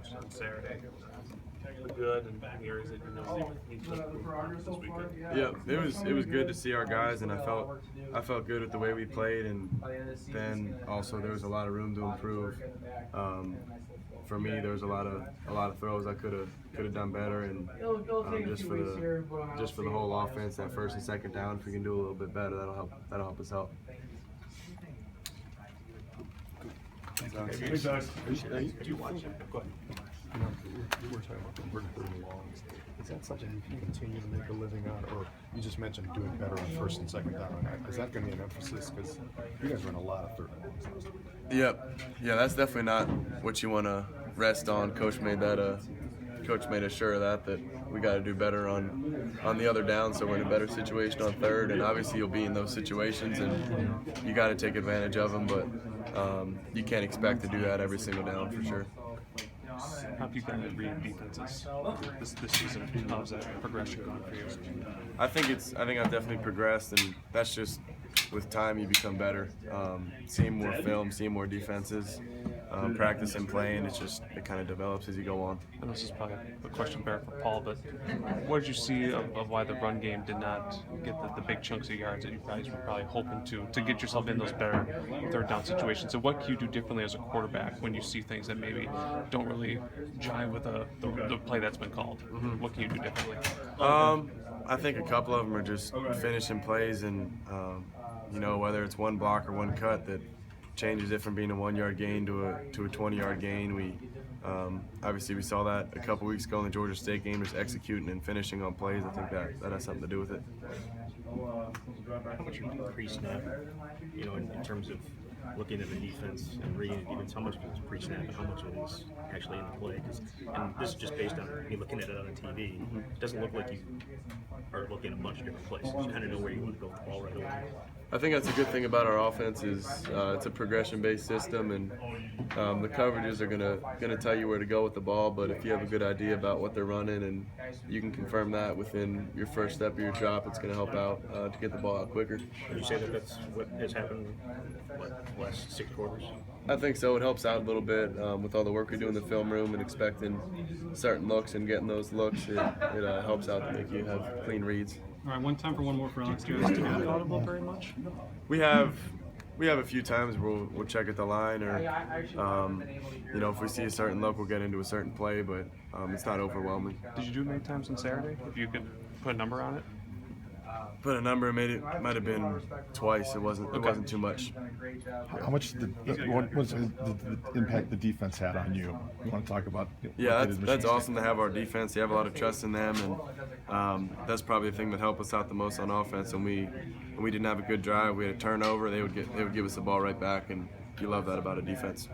watched on Saturday. The good and bad areas that need to improve this weekend. Yeah, it was good to see our guys, and I felt good with the way we played, and then also there was a lot of room to improve. For me, there was a lot of throws I could have done better, and just for the whole offense, that first and second down, if we can do a little bit better, that'll help us out. Hey, Doug. Do you watch it? Go ahead. We're talking about converting third and longs. Is that something you continue to make a living on, or you just mentioned doing better on first and second down? Is that going to be an emphasis? Because you guys run a lot of third and longs. Yep. Yeah, that's definitely not what you want to rest on. Coach made us sure of that we got to do better on the other down, so we're in a better situation on third. And obviously you'll be in those situations, and you got to take advantage of them. But you can't expect to do that every single down for sure. How have you guys read defenses this season? How's that progression going for you? I think I've definitely progressed, and that's just with time you become better. Seeing more film, seeing more defenses, practice and playing, it kind of develops as you go on. And this is probably a question better for Paul, but what did you see of why the run game did not get the big chunks of yards that you guys were probably hoping to get yourself in those better third down situations? And what can you do differently as a quarterback when you see things that maybe don't really jive with the play that's been called? Mm-hmm. What can you do differently? I think a couple of them are just finishing plays, and whether it's one block or one cut that changes it from being a 1 yard gain to a 20-yard gain. We obviously we saw that a couple weeks ago in the Georgia State game, just executing and finishing on plays. I think that has something to do with it. How much you pre-snap, in terms of looking at the defense and reading the defense, how much of it is pre-snap and how much of it is actually in the play? And this is just based on me looking at it on TV. It doesn't look like you are looking at a bunch of different places. You kind of know where you want to go with the ball right away. I think that's a good thing about our offense is it's a progression-based system, and the coverages are gonna tell you where to go with the ball. But if you have a good idea about what they're running and you can confirm that within your first step of your drop, it's gonna help out to get the ball out quicker. Would you say that that's what has happened the last 6 quarters? I think so. It helps out a little bit with all the work we do in the film room and expecting certain looks and getting those looks. It helps out to make you have clean reads. All right, one time for one more for Alex. Do you guys get audible very much? We have a few times where we'll check at the line, or if we see a certain look, we'll get into a certain play, but it's not overwhelming. Did you do it many times on Saturday? If you could put a number on it? Put a number, it might have been twice. It wasn't too much. How much what was the impact the defense had on you? You want to talk about? Yeah, that's awesome to have our defense. You have a lot of trust in them, and that's probably the thing that helped us out the most on offense. And we didn't have a good drive. We had a turnover. They would give us the ball right back, and you love that about a defense.